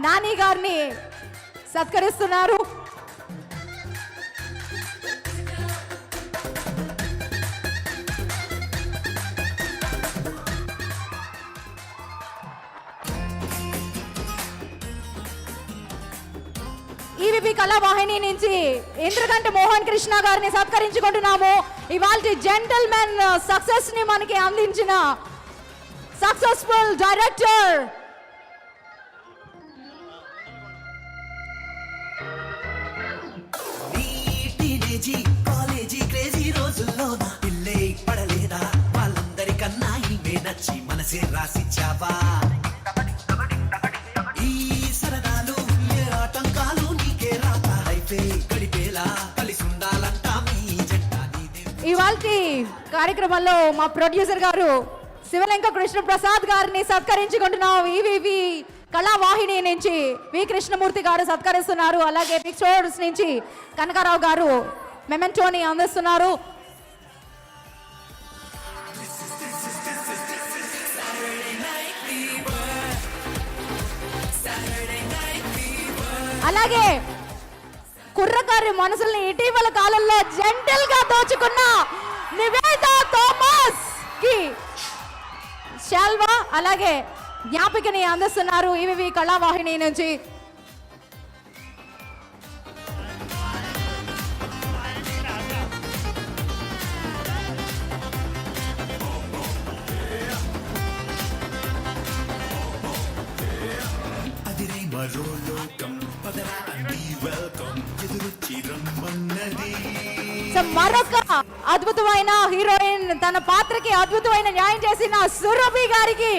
నాని గారిని సత్కరిస్తున్నారు. ఈవీపీ కళావాహిని నుంచి ఇంద్రకంటి మోహన్ కృష్ణ గారిని సత్కరించుకుంటున్నాము. ఇవాల్టి జెంటల్మెన్ సక్సెస్ ని మనకి అందించిన సక్సెస్ఫుల్ డైరెక్టర్ కాలేజీ క్రేజీ రోజుల్లో నా పిల్లే పడలేదా, వాళ్ళందరికన్నా ఇవే నచ్చి మనసే రాసిచ్చావా. ఈ సరదాలు ఏ ఆటంకాలు నీకే రాక లైఫే గడిపేలా కలిసి ఉండాలంటా మీ జంట. ఇవాల్టి కార్యక్రమంలో మా ప్రొడ్యూసర్ గారు శివలంక కృష్ణ ప్రసాద్ గారిని సత్కరించుకుంటున్నాం. ఈవీవి కళావాహిని నుంచి వి కృష్ణమూర్తి గారు సత్కరిస్తున్నారు. అలాగే పిక్చర్స్ నుంచి కనకారావు గారు మెమెంటోని అందిస్తున్నారు. అలాగే కుర్రకారి మనసుల్ని ఇటీవల కాలంలో జెంటల్ గా దోచుకున్న నివేద థామస్ కి శాల్వా అలాగే జ్ఞాపికని అందిస్తున్నారు ఈవీవి కళావాహిని నుంచి. మరొక అద్భుతమైన హీరోయిన్, తన పాత్రకి అద్భుతమైన న్యాయం చేసిన సురభి గారికి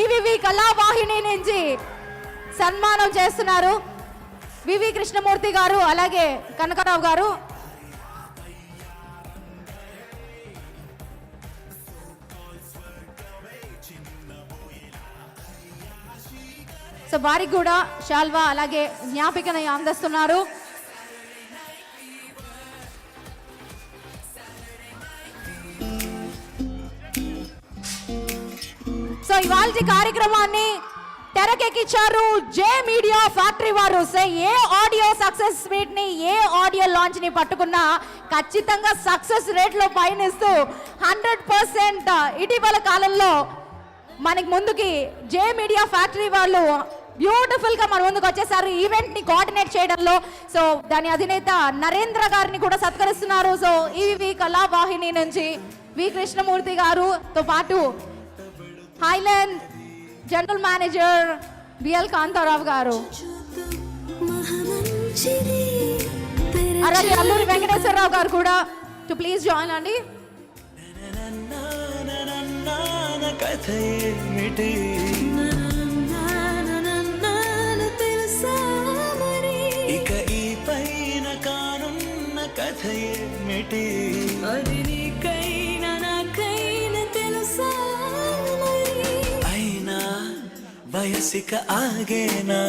ఈవీవి కళావాహిని నుంచి సన్మానం చేస్తున్నారు వివి కృష్ణమూర్తి గారు అలాగే కనకారావు గారు. సో వారికి కూడా శాల్వా అలాగే జ్ఞాపికను అందిస్తున్నారు. సో ఇవాళ కార్యక్రమాన్ని తెరకెక్కించారు జే మీడియా ఫ్యాక్టరీ వారు. సో ఏ ఆడియో సక్సెస్ మీట్ ని ఏ ఆడియో లాంచ్ ని పట్టుకున్నా ఖచ్చితంగా సక్సెస్ రేట్ లో పయనిస్తూ 100% ఇటీవల కాలంలో మనకి ముందుకి జే మీడియా ఫ్యాక్టరీ వాళ్ళు బ్యూటిఫుల్ గా మన ముందుకు వచ్చేసారు ఈవెంట్ ని కోఆర్డినేట్ చేయడంలో. సో దాని అధినేత నరేంద్ర గారిని కూడా సత్కరిస్తున్నారు. సో ఈవీవి కళావాహిని నుంచి వి కృష్ణమూర్తి గారుతో పాటు Highland general manager BL Kantharao గారు, అలాగే అల్లూరి వెంకటేశ్వరరావు గారు కూడా టు ప్లీజ్ జాయిన్ అండి. ఇక ఈ పైన కానున్న కథ ఏమిటి, అది నీకైనా నాకైనా తెలుసా అయినా వయసిక ఆగేనా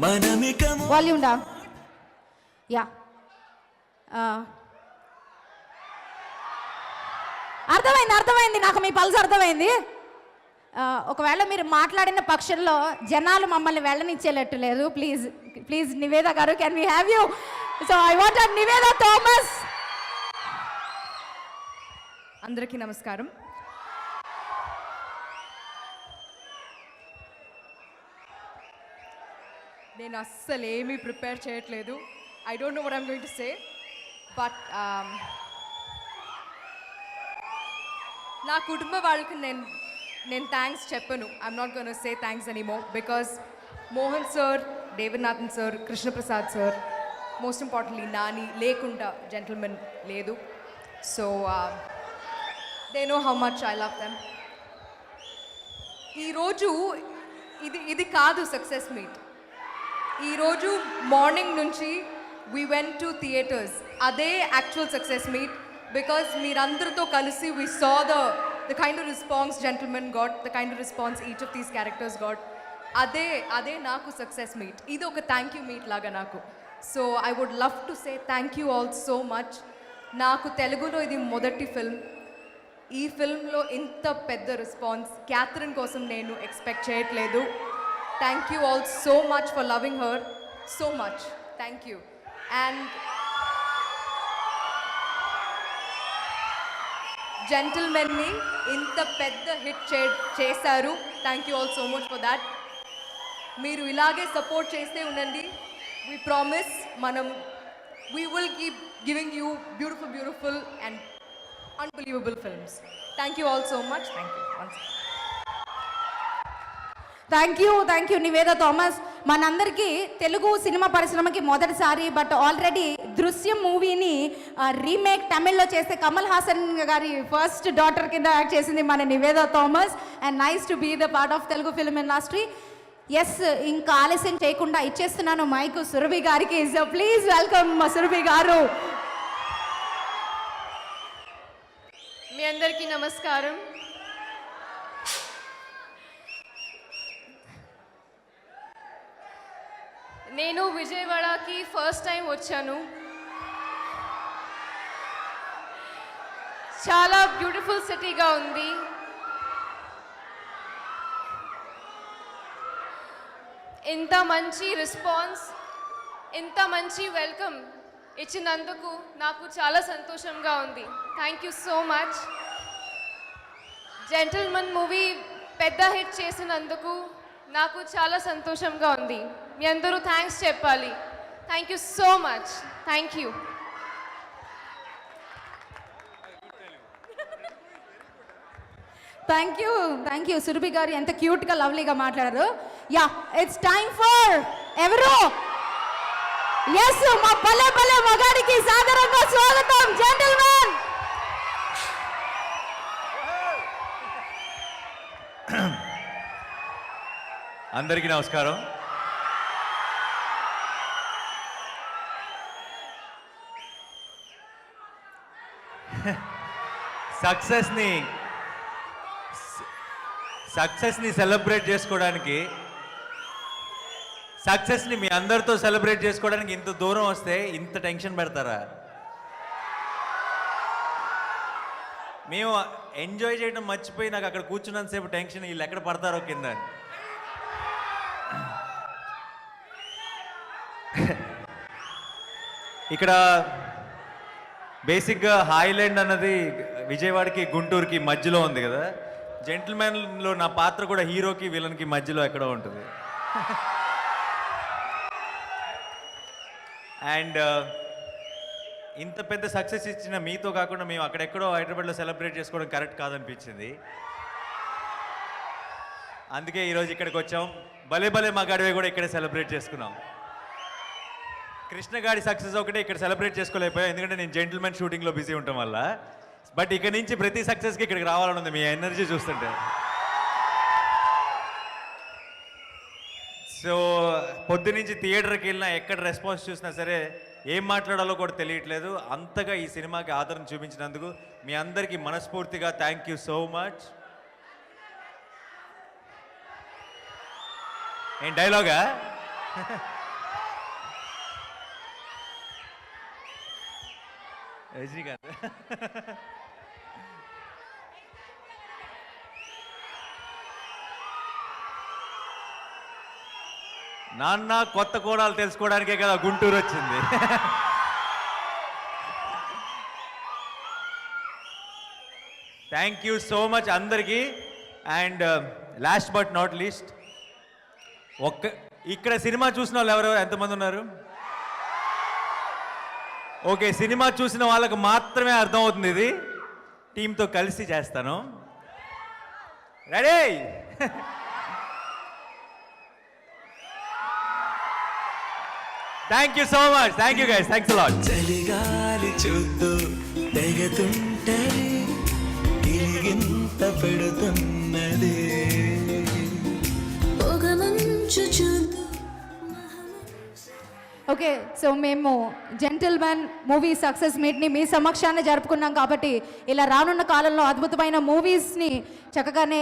మనమిక. Volume down. యా అర్థమైంది నాకు మీ పల్స్ అర్థమైంది. ఒకవేళ మీరు మాట్లాడిన పక్షంలో జనాలు మమ్మల్ని వెళ్ళనిచ్చేటట్టు లేదు. ప్లీజ్ నివేద గారు, can we have you? So I want Niveda Thomas. అందరికీ నమస్కారం. నేను అస్సలు ఏమీ ప్రిపేర్ చేయట్లేదు. I don't know what I'm going to say, but నా కుటుంబ వాళ్ళకి నేను థ్యాంక్స్ చెప్పను. I'm not gonna say thanks anymore because Mohan sir, Devanathan sir, Krishnaprasad sir, most importantly Nani లేకుండా జెంటల్మెన్ లేదు. So they know how much I love them. ఈరోజు ఇది కాదు సక్సెస్ మీట్. ఈరోజు మార్నింగ్ నుంచి వీ వెంట్ టు థియేటర్స్, అదే యాక్చువల్ సక్సెస్ మీట్. బికాస్ మీరందరితో కలిసి we saw the kind of response gentlemen got, the kind of response each of these characters got. అదే నాకు success meet. ఇది ఒక థ్యాంక్ యూ మీట్ లాగా నాకు. So I would love to say thank you all so much. నాకు తెలుగులో ఇది మొదటి ఫిల్మ్. ఈ ఫిల్మ్లో ఇంత పెద్ద రెస్పాన్స్ క్యాథరిన్ కోసం నేను ఎక్స్పెక్ట్ చేయట్లేదు. Thank you all so much for loving her so much. Thank you. And Gentlemen ni ఇంత పెద్ద హిట్ చేశారు. Thank you all so much for that. మీరు ఇలాగే సపోర్ట్ చేస్తే ఉండండి. We promise we will keep giving you beautiful and unbelievable films. Thank you all so much. Thank you. Once again. Thank you Niveda Thomas. మనందరికీ Telugu cinema పరిశ్రమకి మొదటిసారి, but already దృశ్యం మూవీని remake తమిళ్లో చేస్తే కమల్ హాసన్ గారి ఫస్ట్ డాటర్ కింద యాక్ట్ చేసింది మన Niveda Thomas. And nice to be the part of Telugu film industry. Yes, ఇంకా ఆలస్యం చేయకుండా ఇచ్చేస్తున్నాను మైక్ సురభి గారికి. సో ప్లీజ్ వెల్కమ్ సురభి గారు. మీ అందరికీ నమస్కారం. నేను విజయవాడకి ఫస్ట్ టైం వచ్చాను. చాలా బ్యూటిఫుల్ సిటీగా ఉంది. ఇంత మంచి రెస్పాన్స్, ఇంత మంచి వెల్కమ్ ఇచ్చినందుకు నాకు చాలా సంతోషంగా ఉంది. Thank you so much. Gentleman movie పెద్ద హిట్ చేసినందుకు నాకు చాలా సంతోషంగా ఉంది. మీ అందరూ థ్యాంక్స్ చెప్పాలి. Thank you so much. Thank you. Thank you Surabhi గారు, ఎంత క్యూట్గా లవ్లీగా మాట్లాడారు. యా, ఇట్స్ టైమ్ ఫర్ ఎవరు? ఎస్, మా పల్లె పల్లె మగాడికి సాదరంగా స్వాగతం. జెంటిల్మెన్, అందరికీ నమస్కారం. సక్సెస్ని సెలబ్రేట్ చేసుకోవడానికి, సక్సెస్ని మీ అందరితో సెలబ్రేట్ చేసుకోవడానికి ఇంత దూరం వస్తే ఇంత టెన్షన్ పెడతారా? మేము ఎంజాయ్ చేయడం మర్చిపోయి నాకు అక్కడ కూర్చున్నంతసేపు టెన్షన్, వీళ్ళు ఎక్కడ పడతారో కింద. ఇక్కడ బేసిక్గా హాయ్లాండ్ అన్నది విజయవాడకి గుంటూరుకి మధ్యలో ఉంది కదా. జెంటిల్మెన్లో నా పాత్ర కూడా హీరోకి విలన్కి మధ్యలో ఎక్కడో ఉంటుంది. అండ్ ఇంత పెద్ద సక్సెస్ ఇచ్చిన మీతో కాకుండా మేము అక్కడెక్కడో హైదరాబాద్లో సెలబ్రేట్ చేసుకోవడం కరెక్ట్ కాదనిపించింది. అందుకే ఈరోజు ఇక్కడికి వచ్చాం. భలే భలే మగాడివే కూడా ఇక్కడే సెలబ్రేట్ చేసుకున్నాం. కృష్ణగాడి సక్సెస్ ఒకటే ఇక్కడ సెలబ్రేట్ చేసుకోలేకపోయాం, ఎందుకంటే నేను జెంటిల్మెన్ షూటింగ్లో బిజీ ఉండటం వల్ల. బట్ ఇక్కడ నుంచి ప్రతి సక్సెస్కి ఇక్కడికి రావాలని ఉంది మీ ఎనర్జీ చూస్తుంటే. సో పొద్దునుంచి థియేటర్కి వెళ్ళినా ఎక్కడ రెస్పాన్స్ చూసినా సరే ఏం మాట్లాడాలో కూడా తెలియట్లేదు. అంతగా ఈ సినిమాకి ఆదరణ చూపించినందుకు మీ అందరికీ మనస్ఫూర్తిగా థ్యాంక్ యూ సో మచ్. ఏం డైలాగా? రజనీకాంత్. నాన్న కొత్త కోణాలు తెలుసుకోవడానికే కదా గుంటూరు వచ్చింది. థ్యాంక్ యూ సో మచ్ అందరికీ. And last but not least, ఇక్కడ సినిమా చూసిన వాళ్ళు ఎవరెవరు ఎంతమంది ఉన్నారు? ఓకే, సినిమా చూసిన వాళ్ళకు మాత్రమే అర్థమవుతుంది. ఇది టీంతో కలిసి చేస్తాను. Ready? Thank you so much. Thank you guys. Thanks a lot. చలిగాలి చూద్దు తెగతుంటది, తిరిగింత పెడుతున్నది. ఓకే, సో మేము జెంటిల్మెన్ మూవీ సక్సెస్ మీట్ని మీ సమక్షాన్ని జరుపుకున్నాం కాబట్టి ఇలా రానున్న కాలంలో అద్భుతమైన మూవీస్ని చక్కగానే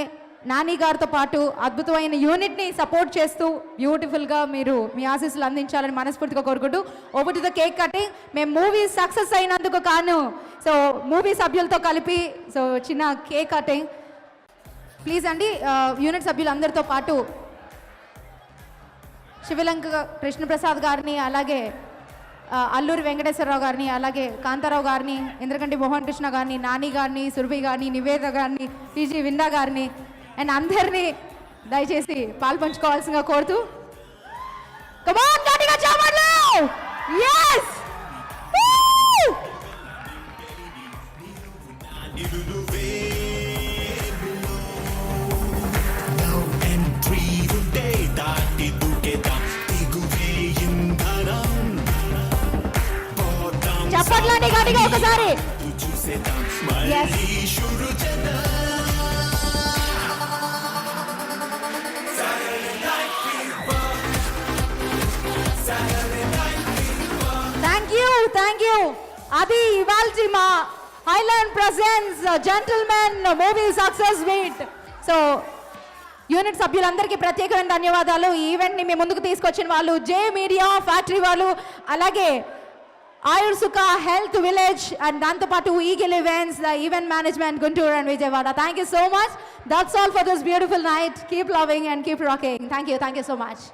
నాని గారితో పాటు అద్భుతమైన యూనిట్ని సపోర్ట్ చేస్తూ బ్యూటిఫుల్గా మీరు మీ ఆశీస్సులు అందించాలని మనస్ఫూర్తిగా కోరుకుంటూ over to the cake cutting. మేము మూవీ సక్సెస్ అయినందుకు కాను సో మూవీ సభ్యులతో కలిపి సో చిన్న కేక్ కటింగ్ ప్లీజ్ అండి. యూనిట్ సభ్యులందరితో పాటు శివలంక కృష్ణప్రసాద్ గారిని, అలాగే అల్లూరి వెంకటేశ్వరరావు గారిని, అలాగే కాంతారావు గారిని, ఇంద్రకంటి మోహన్ కృష్ణ గారిని, నాని గారిని, సురభి గారిని, నివేద గారిని, పీజీ విందా గారిని అండ్ అందరినీ దయచేసి పాల్పంచుకోవాల్సిందిగా కోరుతూ Come on, గట్టిగా చప్పట్లు! Yes! Woo! ఎంట్రీ ఉంటే దాటి దూకేద్దాం దిగువే ఇంధనం చప్పట్లండి గట్టిగా ఒకసారి. చూసేద్దాం Yes. మళ్ళీ షురు చేద్దాం థ్యాంక్ యూ. అది ఇవాల్టి మా highland presence gentleman movie success meet. So unit సభ్యులందరికీ ప్రత్యేకమైన ధన్యవాదాలు. ఈ ఈవెంట్ని మీ ముందుకు తీసుకొచ్చిన వాళ్ళు జే మీడియా ఫ్యాక్టరీ వాళ్ళు, అలాగే ఆయుర్ సుఖ హెల్త్ విలేజ్ అండ్ దాంతోపాటు eagle events, the event management Guntur and Vijayawada. Thank you so much. That's all for this beautiful night. Keep loving and keep rocking. Thank you so much.